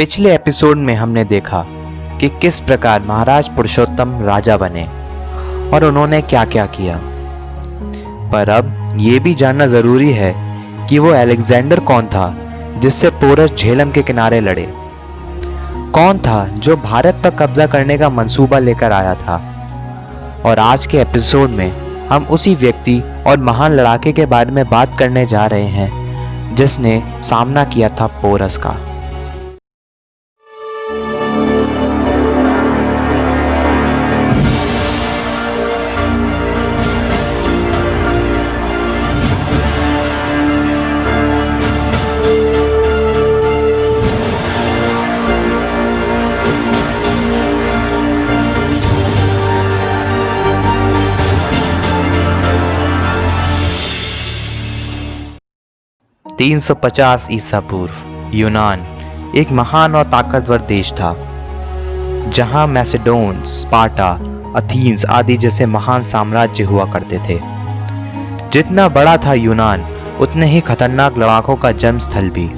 पिछले एपिसोड में हमने देखा कि किस प्रकार महाराज पुरुषोत्तम राजा बने और उन्होंने क्या क्या किया। पर अब ये भी जानना जरूरी है कि वो अलेक्जेंडर कौन था जिससे पोरस झेलम के किनारे लड़े। कौन था जो भारत पर कब्जा करने का मंसूबा लेकर आया था। और आज के एपिसोड में हम उसी व्यक्ति और महान लड़ाके के बारे में बात करने जा रहे हैं जिसने सामना किया था पोरस का। तीन 350 ईसा पूर्व यूनान एक महान और ताकतवर देश था जहां मैसेडोन, स्पार्टा, अथीन्स आदि जैसे महान साम्राज्य हुआ करते थे। जितना बड़ा था यूनान उतने ही खतरनाक लड़ाकों का जन्म स्थल भी।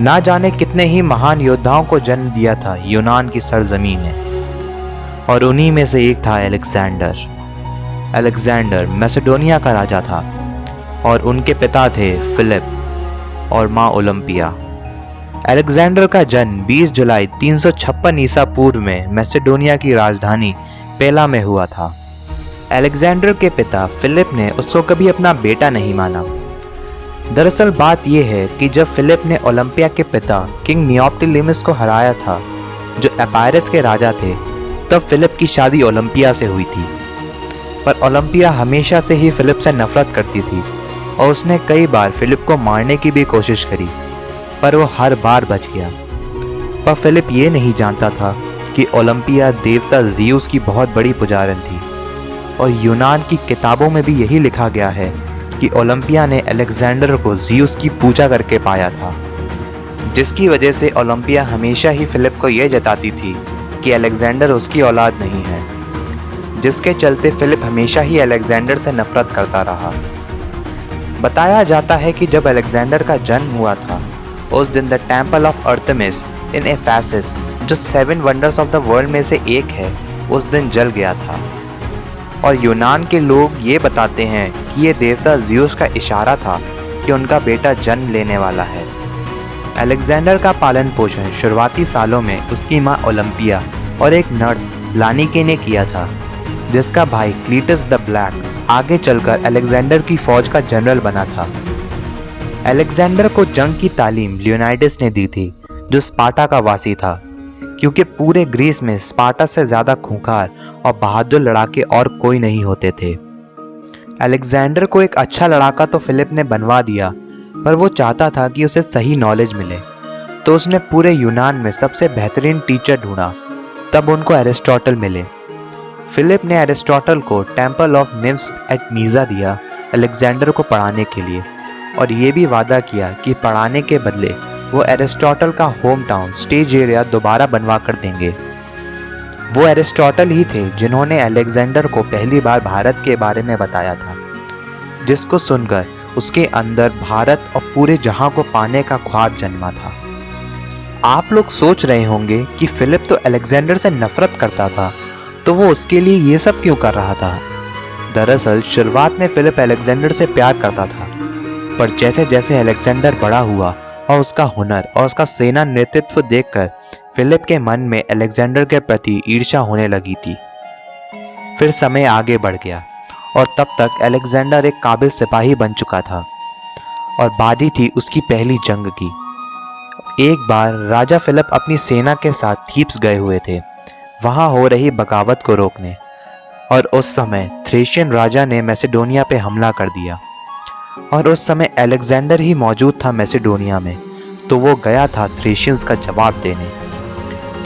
ना जाने कितने ही महान योद्धाओं को जन्म दिया था यूनान की सरजमीन ने, और उन्हीं में से एक था अलेक्जेंडर। अलेक्जेंडर मैसेडोनिया का राजा था और उनके पिता थे फिलिप और मां ओलंपिया। अलेक्जेंडर का जन्म 20 जुलाई 356 ईसा पूर्व में मैसेडोनिया की राजधानी पेला में हुआ था। अलेक्जेंडर के पिता फिलिप ने उसको कभी अपना बेटा नहीं माना। दरअसल बात यह है कि जब फिलिप ने ओलंपिया के पिता किंग नियोप्टोलीमस को हराया था, जो एपायरस के राजा थे, तब फिलिप की शादी ओलंपिया से हुई थी। पर ओलंपिया हमेशा से ही फिलिप से नफरत करती थी और उसने कई बार फिलिप को मारने की भी कोशिश करी, पर वो हर बार बच गया। पर फिलिप ये नहीं जानता था कि ओलंपिया देवता ज़ीउस की बहुत बड़ी पुजारन थी, और यूनान की किताबों में भी यही लिखा गया है कि ओलंपिया ने अलेक्जेंडर को ज़ीउस की पूजा करके पाया था, जिसकी वजह से ओलंपिया हमेशा ही फिलिप को यह जताती थी कि अलेक्जेंडर उसकी औलाद नहीं है, जिसके चलते फिलिप हमेशा ही अलेक्जेंडर से नफरत करता रहा। बताया जाता है कि जब अलेक्जेंडर का जन्म हुआ था, उस दिन the temple of Artemis in Ephesus, जो 7 वंडर्स ऑफ द वर्ल्ड में से एक है, उस दिन जल गया था। और यूनान के लोग ये बताते हैं कि ये देवता ज़ीउस का इशारा था कि उनका बेटा जन्म लेने वाला है। अलेक्जेंडर का पालन पोषण शुरुआती सालों में उसकी माँ ओलंपिया और एक नर्स लानिके ने किया था, जिसका भाई क्लीटस द ब्लैक आगे चलकर अलेक्जेंडर की फौज का जनरल बना था। अलेक्जेंडर को जंग की तालीम लियोनाइडस ने दी थी, जो स्पार्टा का वासी था, क्योंकि पूरे ग्रीस में स्पार्टा से ज्यादा खूंखार और बहादुर लड़ाके और कोई नहीं होते थे। अलेक्जेंडर को एक अच्छा लड़ाका तो फिलिप ने बनवा दिया, पर वो चाहता था कि उसे सही नॉलेज मिले, तो उसने पूरे यूनान में सबसे बेहतरीन टीचर ढूंढा। तब उनको एरिस्टोटल मिले। फिलिप ने एरिस्टोटल को टेम्पल ऑफ निम्स एट नीजा दिया अलेक्जेंडर को पढ़ाने के लिए, और ये भी वादा किया कि पढ़ाने के बदले वो एरिस्टोटल का होम टाउन स्टेज एरिया दोबारा बनवा कर देंगे। वो एरिस्टोटल ही थे जिन्होंने अलेक्जेंडर को पहली बार भारत के बारे में बताया था, जिसको सुनकर उसके अंदर भारत और पूरे जहां को पाने का ख्वाब जन्मा था। आप लोग सोच रहे होंगे कि फिलिप तो अलेक्जेंडर से नफरत करता था, तो वो उसके लिए ये सब क्यों कर रहा था। दरअसल शुरुआत में फिलिप अलेक्जेंडर से प्यार करता था, पर जैसे जैसे अलेक्जेंडर बड़ा हुआ और उसका हुनर और उसका सेना नेतृत्व देखकर फिलिप के मन में अलेक्जेंडर के प्रति ईर्ष्या होने लगी थी। फिर समय आगे बढ़ गया और तब तक अलेक्जेंडर एक काबिल सिपाही बन चुका था और बारी थी उसकी पहली जंग की। एक बार राजा फिलिप अपनी सेना के साथ थीब्स गए हुए थे, वहां हो रही बगावत को रोकने, और उस समय थ्रेशियन राजा ने मैसेडोनिया पे हमला कर दिया, और उस समय अलेक्जेंडर ही मौजूद था मैसेडोनिया में, तो वो गया था थ्रेशियंस का जवाब देने।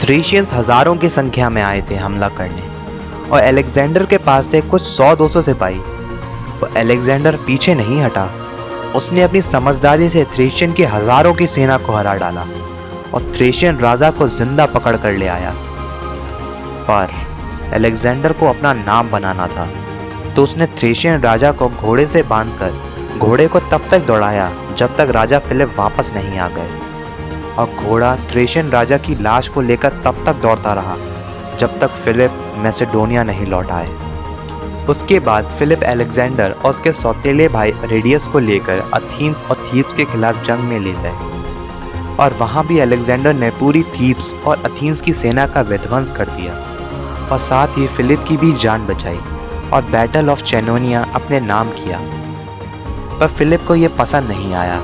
थ्रेशियंस हजारों की संख्या में आए थे हमला करने, और अलेक्जेंडर के पास थे कुछ 100-200 सिपाही। तो अलेक्जेंडर पीछे नहीं हटा, उसने अपनी समझदारी से थ्रेशियन की हजारों की सेना को हरा डाला और थ्रेशियन राजा को जिंदा पकड़ कर ले आया। पर अलेक्जेंडर को अपना नाम बनाना था, तो उसने थ्रेशियन राजा को घोड़े से बांधकर घोड़े को तब तक दौड़ाया जब तक राजा फिलिप वापस नहीं आ गए। और घोड़ा थ्रेशियन राजा की लाश को लेकर तब तक दौड़ता रहा जब तक फिलिप मैसेडोनिया नहीं लौट आए। उसके बाद फिलिप अलेक्जेंडर और उसके सौतेले भाई रेडियस को लेकर अथीन्स और थीब्स के खिलाफ जंग में ले गए और वहां भी अलेक्जेंडर ने पूरी थीब्स और अथीन्स की सेना का विध्वंस कर दिया और साथ ही फिलिप की भी जान बचाई और बैटल ऑफ चेनोनिया अपने नाम किया। पर फिलिप को यह पसंद नहीं आया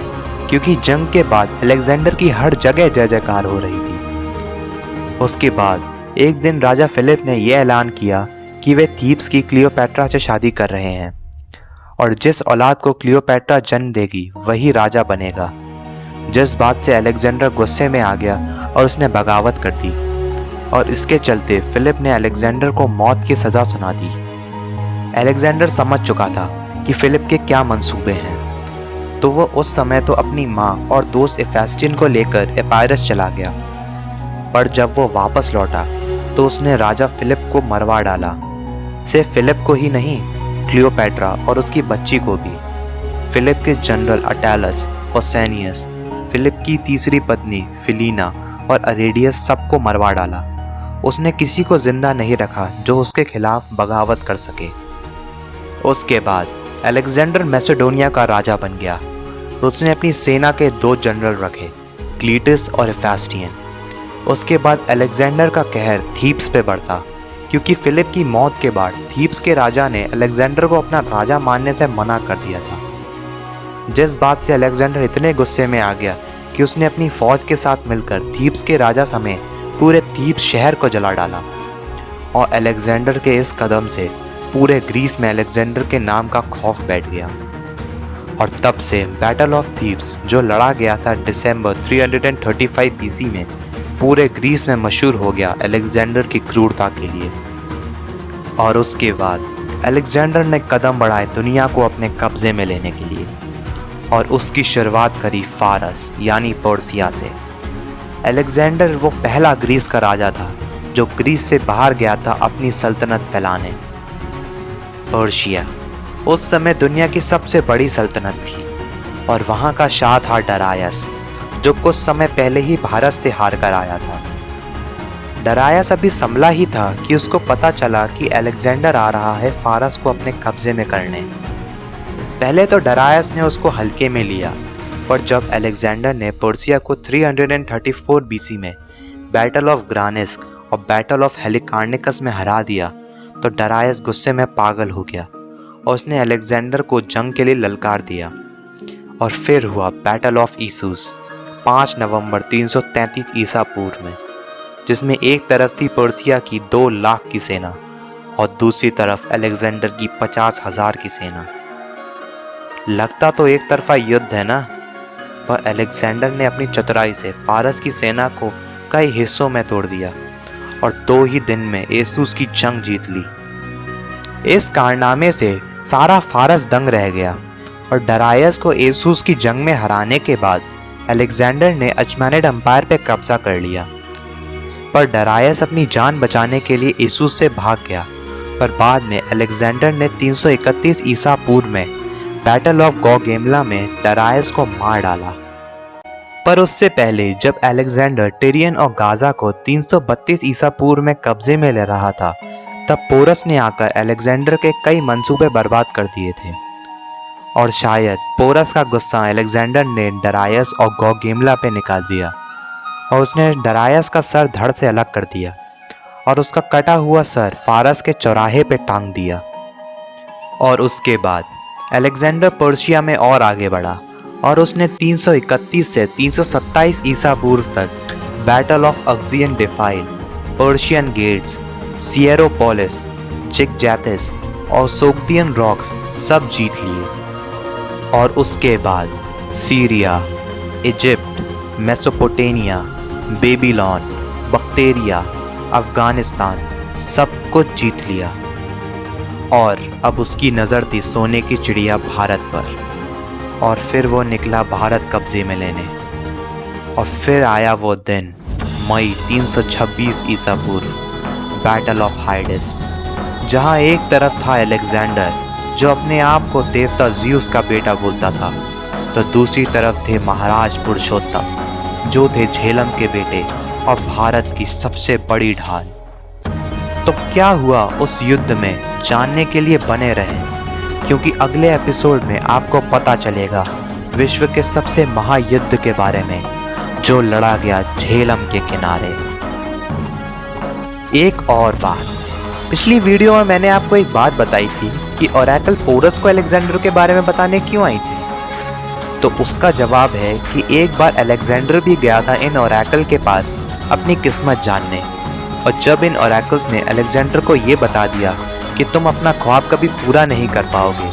क्योंकि जंग के बाद अलेक्जेंडर की हर जगह जय जयकार हो रही थी। उसके बाद एक दिन राजा फिलिप ने यह ऐलान किया कि वे थीब्स की क्लियोपैट्रा से शादी कर रहे हैं और जिस औलाद को क्लियोपैट्रा जन्म देगी वही राजा बनेगा। जिस बात से अलेक्जेंडर गुस्से में आ गया और उसने बगावत कर दी और इसके चलते फिलिप ने अलेक्जेंडर को मौत की सजा सुना दी। अलेक्जेंडर समझ चुका था कि फिलिप के क्या मंसूबे हैं, तो वो उस समय तो अपनी माँ और दोस्त एफेस्टियन को लेकर एपायरस चला गया, पर जब वो वापस लौटा तो उसने राजा फिलिप को मरवा डाला। सिर्फ फिलिप को ही नहीं, क्लियोपैट्रा और उसकी बच्ची को भी। फिलिप के जनरल अटैलस, ओसेनियस, फिलिप की तीसरी पत्नी फिलीना और अरेडियस सबको मरवा डाला। उसने किसी को जिंदा नहीं रखा जो उसके खिलाफ बगावत कर सके। उसके बाद अलेक्जेंडर मैसेडोनिया का राजा बन गया। उसने अपनी सेना के 2 जनरल रखे, क्लीटस और एफेस्टियन। उसके बाद अलेक्जेंडर का कहर थीब्स पे बरसा क्योंकि फिलिप की मौत के बाद थीब्स के राजा ने अलेक्जेंडर को अपना राजा मानने से मना कर दिया था। जिस बात से अलेक्जेंडर इतने गुस्से में आ गया कि उसने अपनी फौज के साथ मिलकर थीब्स के राजा समेत पूरे थीब्स शहर को जला डाला और अलेक्जेंडर के इस कदम से पूरे ग्रीस में अलेक्जेंडर के नाम का खौफ बैठ गया और तब से बैटल ऑफ थीब्स जो लड़ा गया था दिसंबर 335 बीसी में, पूरे ग्रीस में मशहूर हो गया अलेक्जेंडर की क्रूरता के लिए। और उसके बाद अलेक्जेंडर ने कदम बढ़ाए दुनिया को अपने कब्जे में लेने के लिए और उसकी शुरुआत करी फारस यानी पर्सिया से। अलेक्जेंडर वो पहला ग्रीस का राजा था जो ग्रीस से बाहर गया था अपनी सल्तनत फैलाने। पर्शिया उस समय दुनिया की सबसे बड़ी सल्तनत थी और वहाँ का शाह था डरायस, जो कुछ समय पहले ही भारत से हार कर आया था। डरायस अभी संभला ही था कि उसको पता चला कि अलेक्जेंडर आ रहा है फारस को अपने कब्जे में करने। पहले तो डरायस ने उसको हल्के में लिया, पर जब अलेक्जेंडर ने पर्सिया को 334 बीसी में बैटल ऑफ ग्रानिस्क और बैटल ऑफ हेलिकार्निकस में हरा दिया तो डरायस गुस्से में पागल हो गया और उसने अलेक्जेंडर को जंग के लिए ललकार दिया। और फिर हुआ बैटल ऑफ ईसूस 5 नवंबर 333 ईसा पूर्व में, जिसमें एक तरफ थी पर्सिया की 2 लाख की सेना और दूसरी तरफ अलेक्जेंडर की 50,000 की सेना। लगता तो एक तरफा युद्ध है ना, पर अलेक्जेंडर ने अपनी चतुराई से फारस की सेना को कई हिस्सों में तोड़ दिया और 2 ही दिन में एसूस की जंग जीत ली। इस कारनामे से सारा फारस दंग रह गया और डरायस को एसूस की जंग में हराने के बाद अलेक्जेंडर ने अचमानिड एम्पायर पे कब्जा कर लिया। पर डरायस अपनी जान बचाने के लिए एसूस से भाग गया, पर बाद में अलेक्जेंडर ने 331 ईसा पूर्व में बैटल ऑफ गौगेमला में डरायस को मार डाला। पर उससे पहले जब अलेक्जेंडर टिरियन और गाजा को 332 ईसा पूर्व में कब्जे में ले रहा था, तब पोरस ने आकर अलेक्जेंडर के कई मंसूबे बर्बाद कर दिए थे और शायद पोरस का गुस्सा अलेक्जेंडर ने डरायस और गौगेमला पे निकाल दिया और उसने डरायस का सर धड़ से अलग कर दिया और उसका कटा हुआ सर फारस के चौराहे पे टांग दिया। और उसके बाद अलेक्जेंडर पर्शिया में और आगे बढ़ा और उसने 331 से 327 ईसा पूर्व तक battle of Uxian defile, Persian gates, Cyropolis, Jaxartes और सोग्डियन रॉक्स सब जीत लिए। और उसके बाद Syria, Egypt, Mesopotamia, Babylon, Bactria, Afghanistan सब कुछ जीत लिया और अब उसकी नज़र थी सोने की चिड़िया भारत पर। और फिर वो निकला भारत कब्जे में लेने। और फिर आया वो दिन, मई 326 ईसा पूर्व, बैटल ऑफ हाइडिस, जहाँ एक तरफ था अलेक्जेंडर जो अपने आप को देवता ज़्यूस का बेटा बोलता था, तो दूसरी तरफ थे महाराज पुरुषोत्तम जो थे झेलम के बेटे और भारत की सबसे बड़ी ढाल। तो क्या हुआ उस युद्ध में, जानने के लिए बने रहें, क्योंकि अगले एपिसोड में आपको पता चलेगा विश्व के सबसे महायुद्ध के बारे में जो लड़ा गया झेलम के किनारे। एक और बात, पिछली वीडियो में मैंने आपको एक बात बताई थी कि ओरेकल पोरस को अलेक्जेंडर के बारे में बताने क्यों आई थी। तो उसका जवाब है कि एक बार अलेक्जेंडर भी गया था इन ओरेकल के पास अपनी किस्मत जानने, और जब इन ओरेकल्स ने अलेक्जेंडर को ये बता दिया कि तुम अपना ख्वाब कभी पूरा नहीं कर पाओगे,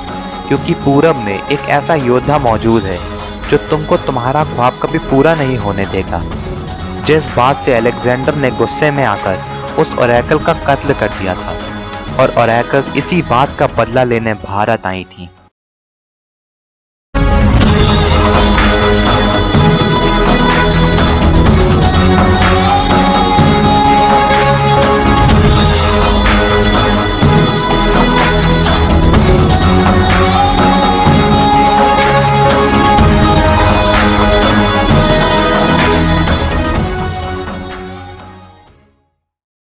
क्योंकि पूरब में एक ऐसा योद्धा मौजूद है जो तुमको तुम्हारा ख्वाब कभी पूरा नहीं होने देगा। जिस बात से अलेक्जेंडर ने गुस्से में आकर उस ओरेकल का कत्ल कर दिया था, और ओरेकल्स इसी बात का बदला लेने भारत आई थी।